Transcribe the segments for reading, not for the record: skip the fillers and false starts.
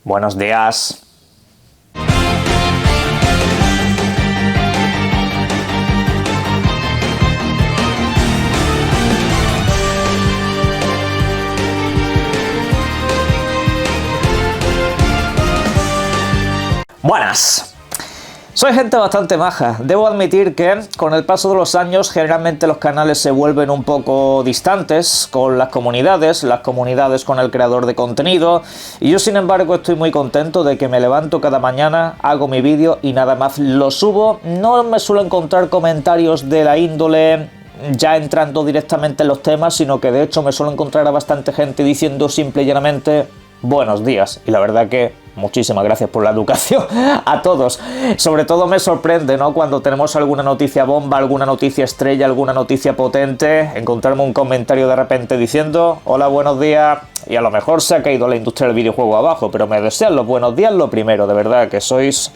Buenos días. Buenas. Soy gente bastante maja. Debo admitir que con el paso de los años generalmente los canales se vuelven un poco distantes con las comunidades con el creador de contenido, y yo sin embargo estoy muy contento de que me levanto cada mañana, hago mi vídeo y nada más lo subo. No me suelo encontrar comentarios de la índole ya entrando directamente en los temas, sino que de hecho me suelo encontrar a bastante gente diciendo simple y llanamente buenos días, y la verdad que muchísimas gracias por la educación a todos. Sobre todo me sorprende, ¿no?, cuando tenemos alguna noticia bomba, alguna noticia estrella, alguna noticia potente, encontrarme un comentario de repente diciendo hola, buenos días, y a lo mejor se ha caído la industria del videojuego abajo, pero me desean los buenos días lo primero. De verdad que sois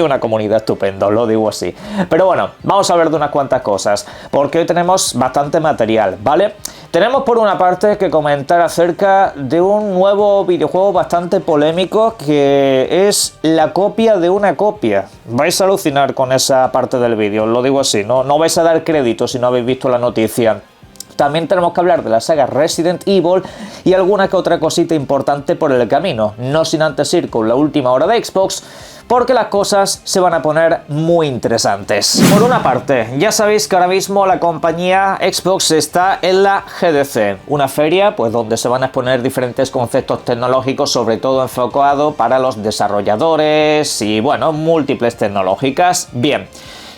una comunidad estupenda, os lo digo así. Pero bueno, vamos a hablar de unas cuantas cosas, porque hoy tenemos bastante material, ¿vale? Tenemos por una parte que comentar acerca de un nuevo videojuego bastante polémico, que es la copia de una copia. Vais a alucinar con esa parte del vídeo, os lo digo así, no vais a dar crédito si no habéis visto la noticia. También tenemos que hablar de la saga Resident Evil y alguna que otra cosita importante por el camino, no sin antes ir con la última hora de Xbox, porque las cosas se van a poner muy interesantes. Por una parte, ya sabéis que ahora mismo la compañía Xbox está en la GDC, una feria pues donde se van a exponer diferentes conceptos tecnológicos, sobre todo enfocado para los desarrolladores y bueno, múltiples tecnológicas. Bien,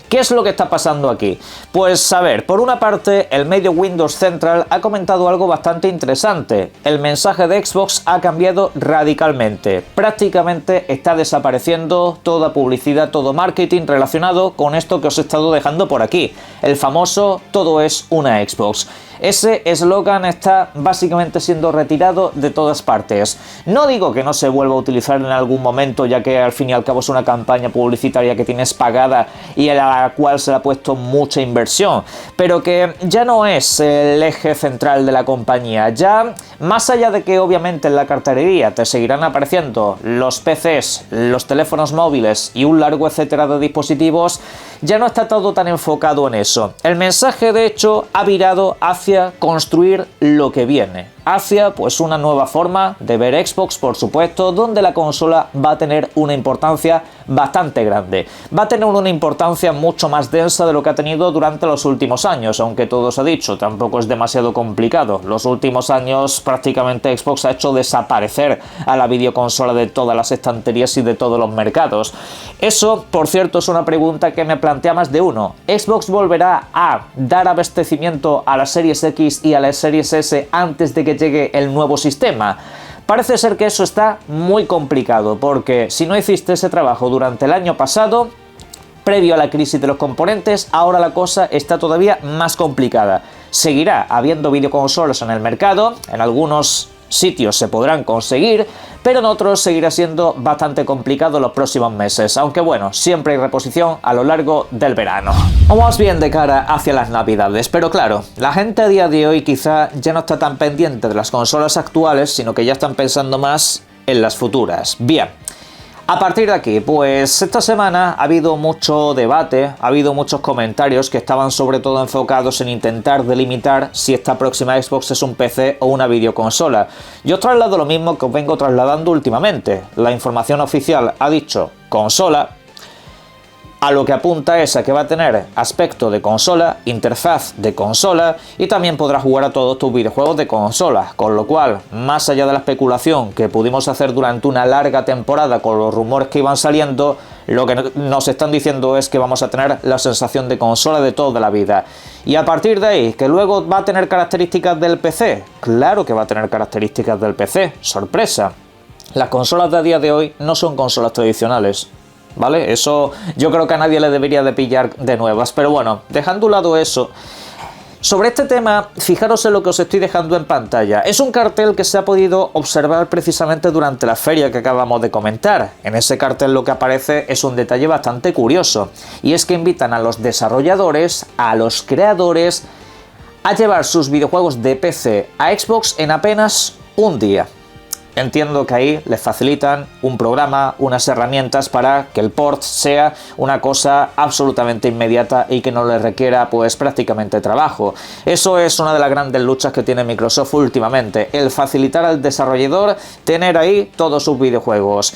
¿qué es lo que está pasando aquí? Pues a ver, por una parte, el medio Windows Central ha comentado algo bastante interesante. El mensaje de Xbox ha cambiado radicalmente. Prácticamente está desapareciendo toda publicidad, todo marketing relacionado con esto que os he estado dejando por aquí. El famoso todo es una Xbox. Ese eslogan está básicamente siendo retirado de todas partes. No digo que no se vuelva a utilizar en algún momento, ya que al fin y al cabo es una campaña publicitaria que tienes pagada y a la cual se le ha puesto mucha inversión, pero que ya no es el eje central de la compañía. Ya, más allá de que obviamente en la cartelería te seguirán apareciendo los PCs, los teléfonos móviles y un largo etcétera de dispositivos, ya no está todo tan enfocado en eso. El mensaje de hecho ha virado hacia construir lo que viene, hacia pues una nueva forma de ver Xbox, por supuesto, donde la consola va a tener una importancia bastante grande. Va a tener una importancia mucho más densa de lo que ha tenido durante los últimos años, aunque todo se ha dicho, tampoco es demasiado complicado. Los últimos años prácticamente Xbox ha hecho desaparecer a la videoconsola de todas las estanterías y de todos los mercados. Eso, por cierto, es una pregunta que me plantea más de uno. ¿Xbox volverá a dar abastecimiento a las Series X y a las Series S antes de que llegue el nuevo sistema? Parece ser que eso está muy complicado, porque si no hiciste ese trabajo durante el año pasado, previo a la crisis de los componentes, ahora la cosa está todavía más complicada. Seguirá habiendo videoconsolas en el mercado, en algunos sitios se podrán conseguir, pero en otros seguirá siendo bastante complicado los próximos meses, aunque bueno, siempre hay reposición a lo largo del verano. Vamos bien de cara hacia las navidades, pero claro, la gente a día de hoy quizá ya no está tan pendiente de las consolas actuales, sino que ya están pensando más en las futuras. Bien, a partir de aquí, pues esta semana ha habido mucho debate, ha habido muchos comentarios que estaban sobre todo enfocados en intentar delimitar si esta próxima Xbox es un PC o una videoconsola. Yo traslado lo mismo que os vengo trasladando últimamente. La información oficial ha dicho consola, a lo que apunta es a que va a tener aspecto de consola, interfaz de consola y también podrás jugar a todos tus videojuegos de consola, con lo cual, más allá de la especulación que pudimos hacer durante una larga temporada con los rumores que iban saliendo, lo que nos están diciendo es que vamos a tener la sensación de consola de toda la vida. Y a partir de ahí, ¿que luego va a tener características del PC? Claro que va a tener características del PC, sorpresa. Las consolas de a día de hoy no son consolas tradicionales, ¿vale? Eso yo creo que a nadie le debería de pillar de nuevas, pero bueno, dejando a un lado eso, sobre este tema, fijaros en lo que os estoy dejando en pantalla. Es un cartel que se ha podido observar precisamente durante la feria que acabamos de comentar. En ese cartel lo que aparece es un detalle bastante curioso, y es que invitan a los desarrolladores, a los creadores, a llevar sus videojuegos de PC a Xbox en apenas un día. entiendo que ahí les facilitan un programa, unas herramientas para que el port sea una cosa absolutamente inmediata y que no les requiera pues prácticamente trabajo. Eso es una de las grandes luchas que tiene Microsoft últimamente, el facilitar al desarrollador tener ahí todos sus videojuegos.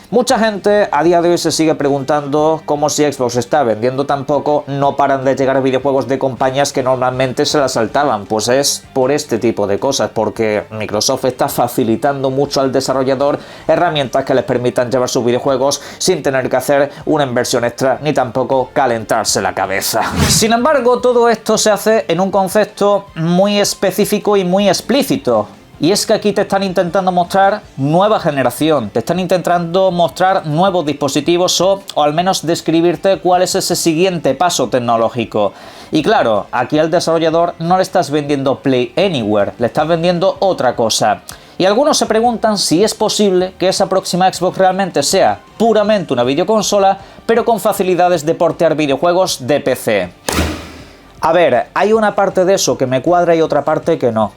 Mucha gente a día de hoy se sigue preguntando cómo si Xbox está vendiendo tan poco no paran de llegar videojuegos de compañías que normalmente se las saltaban. Pues es por este tipo de cosas, porque Microsoft está facilitando mucho al desarrollador herramientas que les permitan llevar sus videojuegos sin tener que hacer una inversión extra ni tampoco calentarse la cabeza. Sin embargo, todo esto se hace en un concepto muy específico y muy explícito. Y es que aquí te están intentando mostrar nueva generación, te están intentando mostrar nuevos dispositivos o al menos describirte cuál es ese siguiente paso tecnológico. Y claro, aquí al desarrollador no le estás vendiendo Play Anywhere, le estás vendiendo otra cosa. Y algunos se preguntan si es posible que esa próxima Xbox realmente sea puramente una videoconsola, pero con facilidades de portear videojuegos de PC. A ver, hay una parte de eso que me cuadra y otra parte que no.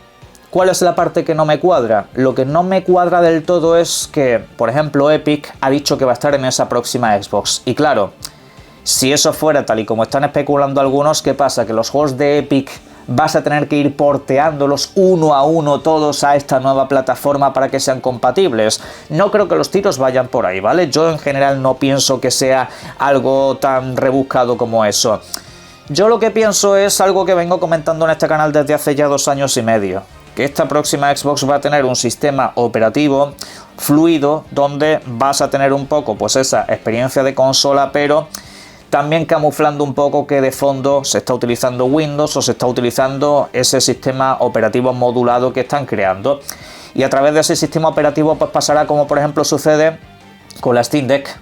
¿Cuál es la parte que no me cuadra? Lo que no me cuadra del todo es que, por ejemplo, Epic ha dicho que va a estar en esa próxima Xbox. Y claro, si eso fuera tal y como están especulando algunos, ¿qué pasa? Que los juegos de Epic vas a tener que ir porteándolos uno a uno todos a esta nueva plataforma para que sean compatibles. No creo que los tiros vayan por ahí, ¿vale? Yo en general no pienso que sea algo tan rebuscado como eso. Yo lo que pienso es algo que vengo comentando en este canal desde hace ya 2 años y medio. Que esta próxima Xbox va a tener un sistema operativo fluido donde vas a tener un poco pues esa experiencia de consola, pero también camuflando un poco que de fondo se está utilizando Windows o se está utilizando ese sistema operativo modulado que están creando. Y a través de ese sistema operativo pues pasará como por ejemplo sucede con la Steam Deck.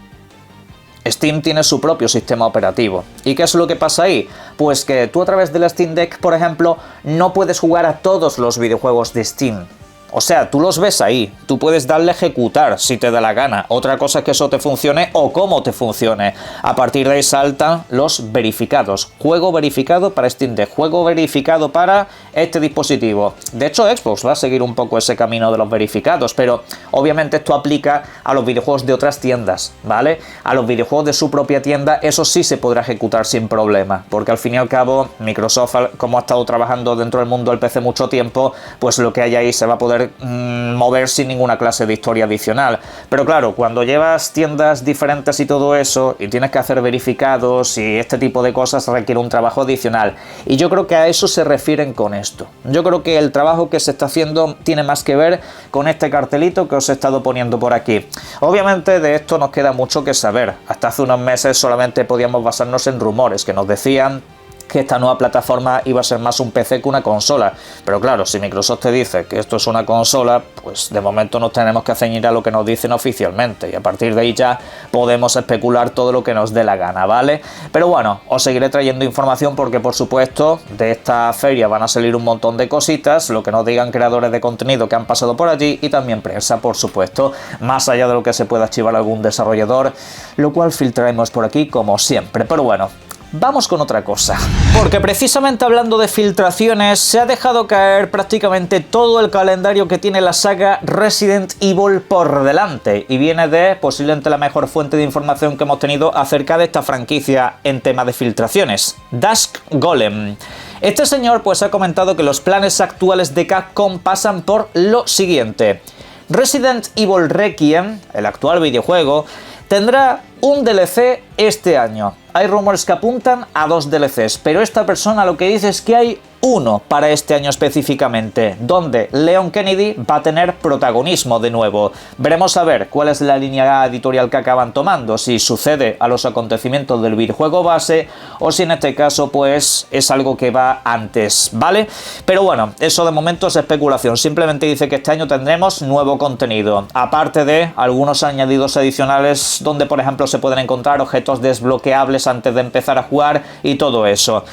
Steam tiene su propio sistema operativo. ¿Y qué es lo que pasa ahí? Pues que tú a través de la Steam Deck, por ejemplo, no puedes jugar a todos los videojuegos de Steam. O sea, tú los ves ahí, tú puedes darle a ejecutar si te da la gana. Otra cosa es que eso te funcione o cómo te funcione. A partir de ahí saltan los verificados. Juego verificado para Steam Deck, juego verificado para este dispositivo. De hecho, Xbox va a seguir un poco ese camino de los verificados, pero obviamente esto aplica a los videojuegos de otras tiendas, ¿vale? A los videojuegos de su propia tienda, eso sí se podrá ejecutar sin problema, porque al fin y al cabo, Microsoft, como ha estado trabajando dentro del mundo del PC mucho tiempo, pues lo que hay ahí se va a poder mover sin ninguna clase de historia adicional. Pero claro, cuando llevas tiendas diferentes y todo eso, y tienes que hacer verificados y este tipo de cosas, requiere un trabajo adicional. Y yo creo que a eso se refieren con esto. Yo creo que el trabajo que se está haciendo tiene más que ver con este cartelito que os he estado poniendo por aquí. Obviamente de esto nos queda mucho que saber. Hasta hace unos meses solamente podíamos basarnos en rumores que nos decían que esta nueva plataforma iba a ser más un PC que una consola. Pero claro, si Microsoft te dice que esto es una consola, pues de momento nos tenemos que ceñir a lo que nos dicen oficialmente. Y a partir de ahí ya podemos especular todo lo que nos dé la gana, ¿vale? Pero bueno, os seguiré trayendo información porque por supuesto de esta feria van a salir un montón de cositas, lo que nos digan creadores de contenido que han pasado por allí y también prensa, por supuesto, más allá de lo que se pueda archivar algún desarrollador, lo cual filtraremos por aquí como siempre. Pero bueno, vamos con otra cosa, porque precisamente hablando de filtraciones, se ha dejado caer prácticamente todo el calendario que tiene la saga Resident Evil por delante, y viene de posiblemente la mejor fuente de información que hemos tenido acerca de esta franquicia en tema de filtraciones, Dusk Golem. Este señor pues ha comentado que los planes actuales de Capcom pasan por lo siguiente: Resident Evil Requiem, el actual videojuego, tendrá un DLC este año. Hay rumores que apuntan a 2 DLCs, pero esta persona lo que dice es que hay uno para este año específicamente, donde Leon Kennedy va a tener protagonismo de nuevo. Veremos a ver cuál es la línea editorial que acaban tomando, si sucede a los acontecimientos del videojuego base o si en este caso pues es algo que va antes, ¿vale? Pero bueno, eso de momento es especulación, simplemente dice que este año tendremos nuevo contenido, aparte de algunos añadidos adicionales donde por ejemplo se pueden encontrar objetos desbloqueables antes de empezar a jugar y todo eso.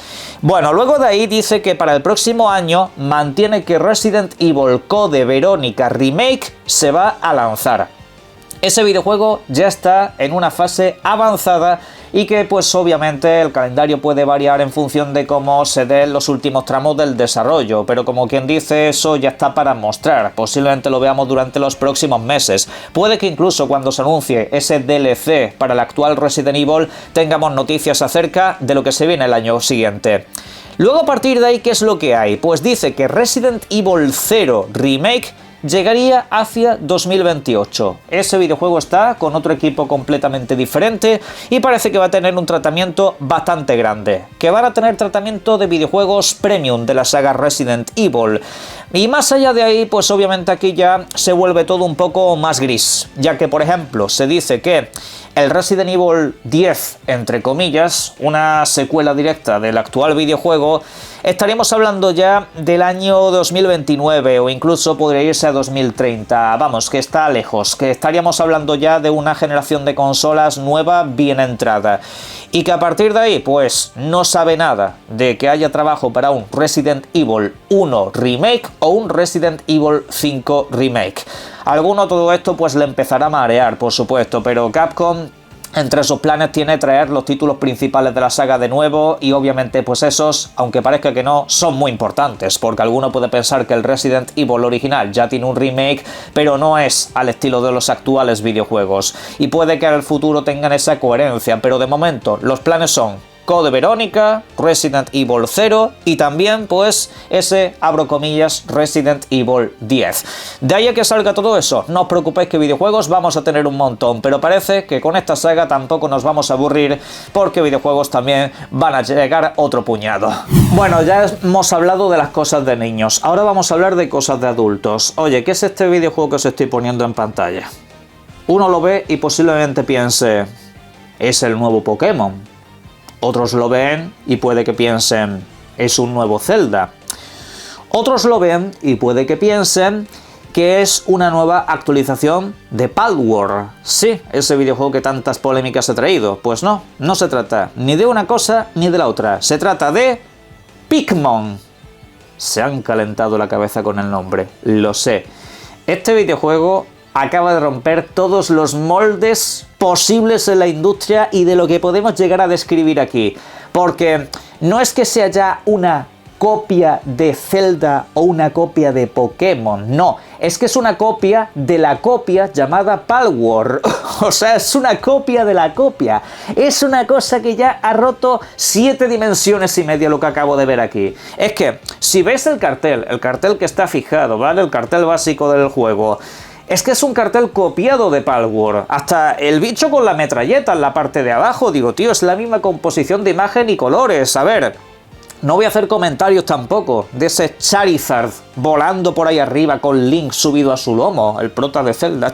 Bueno, luego de ahí dice que para el próximo año mantiene que Resident Evil Code Verónica Remake se va a lanzar. Ese videojuego ya está en una fase avanzada y que pues obviamente el calendario puede variar en función de cómo se den los últimos tramos del desarrollo, pero como quien dice, eso ya está para mostrar, posiblemente lo veamos durante los próximos meses. Puede que incluso cuando se anuncie ese DLC para el actual Resident Evil tengamos noticias acerca de lo que se viene el año siguiente. Luego, a partir de ahí, ¿qué es lo que hay? Pues dice que Resident Evil 0 Remake llegaría hacia 2028. Ese videojuego está con otro equipo completamente diferente y parece que va a tener un tratamiento bastante grande. Que van a tener tratamiento de videojuegos premium de la saga Resident Evil. Y más allá de ahí, pues obviamente aquí ya se vuelve todo un poco más gris, ya que por ejemplo se dice que el Resident Evil 10, entre comillas, una secuela directa del actual videojuego, estaríamos hablando ya del año 2029 o incluso podría irse a 2030. Vamos, que está lejos, que estaríamos hablando ya de una generación de consolas nueva bien entrada. Y que a partir de ahí, pues, no sabe nada de que haya trabajo para un Resident Evil 1 Remake o un Resident Evil 5 Remake. Alguno todo esto pues le empezará a marear, por supuesto, pero Capcom entre sus planes tiene traer los títulos principales de la saga de nuevo y obviamente pues esos, aunque parezca que no, son muy importantes, porque alguno puede pensar que el Resident Evil original ya tiene un remake, pero no es al estilo de los actuales videojuegos, y puede que en el futuro tengan esa coherencia, pero de momento los planes son Code Verónica, Resident Evil 0 y también pues ese, abro comillas, Resident Evil 10. De ahí a que salga todo eso, no os preocupéis que videojuegos vamos a tener un montón, pero parece que con esta saga tampoco nos vamos a aburrir porque videojuegos también van a llegar otro puñado. Bueno, ya hemos hablado de las cosas de niños, ahora vamos a hablar de cosas de adultos. Oye, ¿qué es este videojuego que os estoy poniendo en pantalla? Uno lo ve y posiblemente piense, es el nuevo Pokémon. Otros lo ven y puede que piensen, es un nuevo Zelda. Otros lo ven y puede que piensen que es una nueva actualización de Palworld. Sí, ese videojuego que tantas polémicas ha traído. Pues no, no se trata ni de una cosa ni de la otra. Se trata de Pikmin. Se han calentado la cabeza con el nombre, lo sé. Este videojuego acaba de romper todos los moldes posibles en la industria y de lo que podemos llegar a describir aquí. Porque no es que sea ya una copia de Zelda o una copia de Pokémon, no, es que es una copia de la copia llamada Palworld. O sea, es una copia de la copia. Es una cosa que ya ha roto 7 dimensiones y media lo que acabo de ver aquí. Es que, si ves el cartel que está fijado, ¿vale? El cartel básico del juego, es que es un cartel copiado de Palworld. Hasta el bicho con la metralleta en la parte de abajo, digo, tío, es la misma composición de imagen y colores. A ver, no voy a hacer comentarios tampoco de ese Charizard volando por ahí arriba con Link subido a su lomo, el prota de Zelda.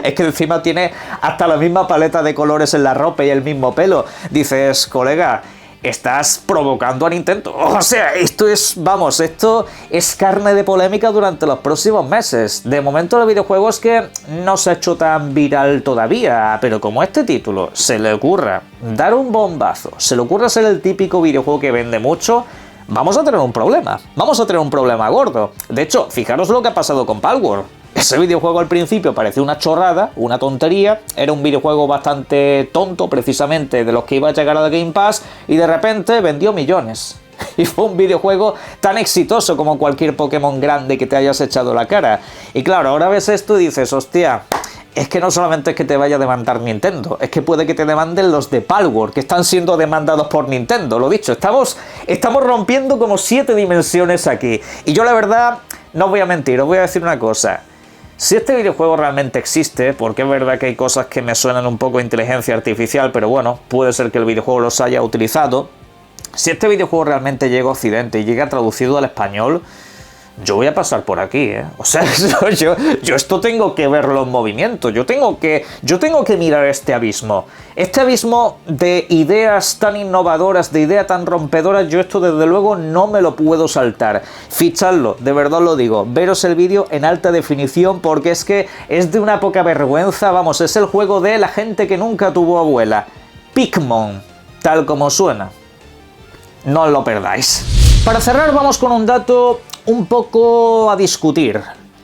Es que encima tiene hasta la misma paleta de colores en la ropa y el mismo pelo. Dices, colega, estás provocando a Nintendo. O sea, esto es, vamos, esto es carne de polémica durante los próximos meses. De momento el videojuego es que no se ha hecho tan viral todavía, pero como este título se le ocurra dar un bombazo, se le ocurra ser el típico videojuego que vende mucho, vamos a tener un problema. Vamos a tener un problema gordo. De hecho, fijaros lo que ha pasado con Palworld. Ese videojuego al principio parecía una chorrada, una tontería, era un videojuego bastante tonto, precisamente de los que iba a llegar a Game Pass, y de repente vendió millones. Y fue un videojuego tan exitoso como cualquier Pokémon grande que te hayas echado la cara. Y claro, ahora ves esto y dices, hostia, es que no solamente es que te vaya a demandar Nintendo, es que puede que te demanden los de Palworld, que están siendo demandados por Nintendo. Lo dicho, estamos rompiendo como 7 dimensiones aquí. Y yo la verdad, no os voy a mentir, os voy a decir una cosa. Si este videojuego realmente existe, porque es verdad que hay cosas que me suenan un poco a inteligencia artificial, pero bueno, puede ser que el videojuego los haya utilizado. Si este videojuego realmente llega a Occidente y llega traducido al español, yo voy a pasar por aquí, ¿eh? O sea, yo esto tengo que verlo en movimiento, yo tengo que mirar este abismo de ideas tan innovadoras, de ideas tan rompedoras. Yo esto desde luego no me lo puedo saltar. Fichadlo, de verdad lo digo, veros el vídeo en alta definición porque es que es de una poca vergüenza, vamos, es el juego de la gente que nunca tuvo abuela. Pikmin, tal como suena. No os lo perdáis. Para cerrar vamos con un dato un poco a discutir.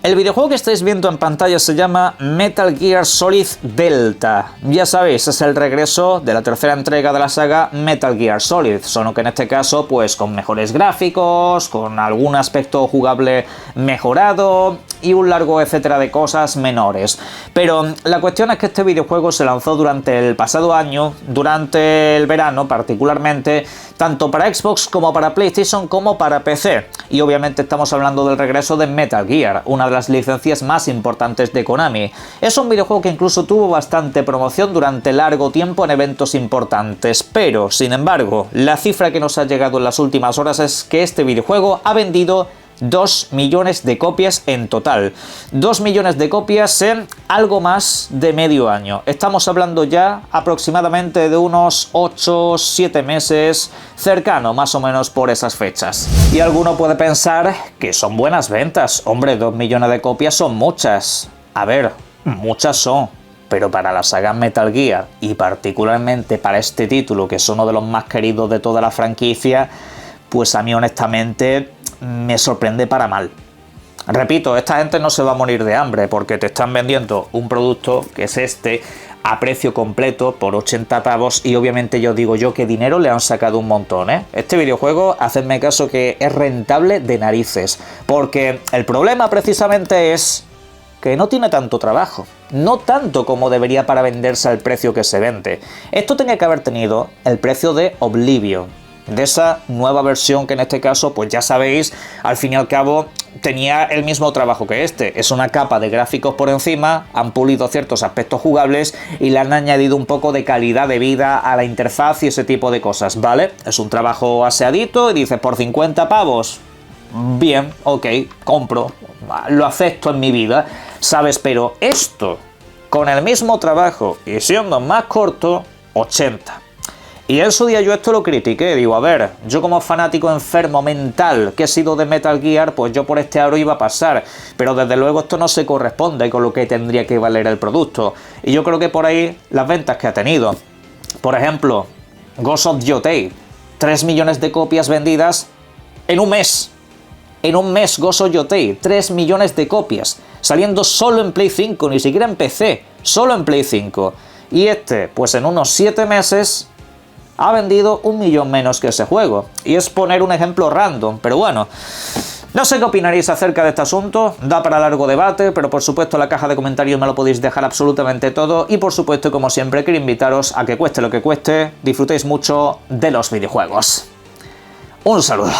El videojuego que estáis viendo en pantalla se llama Metal Gear Solid Delta. Ya sabéis, es el regreso de la tercera entrega de la saga Metal Gear Solid, solo que en este caso pues con mejores gráficos, con algún aspecto jugable mejorado y un largo etcétera de cosas menores. Pero la cuestión es que este videojuego se lanzó durante el pasado año, durante el verano particularmente, tanto para Xbox como para PlayStation como para PC. Y obviamente estamos hablando del regreso de Metal Gear, una de las licencias más importantes de Konami. Es un videojuego que incluso tuvo bastante promoción durante largo tiempo en eventos importantes, pero sin embargo, la cifra que nos ha llegado en las últimas horas es que este videojuego ha vendido 2 millones de copias en total. 2 millones de copias en algo más de medio año. Estamos hablando ya aproximadamente de unos 8-7 meses, cercano más o menos por esas fechas. Y alguno puede pensar que son buenas ventas. Hombre, 2 millones de copias son muchas. A ver, muchas son. Pero para la saga Metal Gear, y particularmente para este título, que es uno de los más queridos de toda la franquicia, pues a mí honestamente me sorprende para mal. Repito, esta gente no se va a morir de hambre porque te están vendiendo un producto que es este a precio completo por 80 pavos y obviamente yo digo yo que dinero le han sacado un montón, ¿eh? Este videojuego, hacedme caso que es rentable de narices, porque el problema precisamente es que no tiene tanto trabajo, no tanto como debería para venderse al precio que se vende. Esto tenía que haber tenido el precio de Oblivion, de esa nueva versión que en este caso, pues ya sabéis, al fin y al cabo tenía el mismo trabajo que este. Es una capa de gráficos por encima, han pulido ciertos aspectos jugables y le han añadido un poco de calidad de vida a la interfaz y ese tipo de cosas, ¿vale? Es un trabajo aseadito y dices, por 50 pavos, bien, ok, compro, lo acepto en mi vida, ¿sabes? Pero esto, con el mismo trabajo y siendo más corto, 80. Y en su día yo esto lo critiqué, digo, a ver, yo como fanático enfermo mental que he sido de Metal Gear, pues yo por este aro iba a pasar, pero desde luego esto no se corresponde con lo que tendría que valer el producto. Y yo creo que por ahí las ventas que ha tenido. Por ejemplo, Ghost of Yotei, 3 millones de copias vendidas en un mes. En un mes Ghost of Yotei, 3 millones de copias, saliendo solo en Play 5, ni siquiera en PC, solo en Play 5. Y este, pues en unos 7 meses ha vendido 1 millón menos que ese juego. Y es poner un ejemplo random, pero bueno. No sé qué opinaréis acerca de este asunto, da para largo debate, pero por supuesto en la caja de comentarios me lo podéis dejar absolutamente todo. Y por supuesto, como siempre, quiero invitaros a que cueste lo que cueste, disfrutéis mucho de los videojuegos. Un saludo.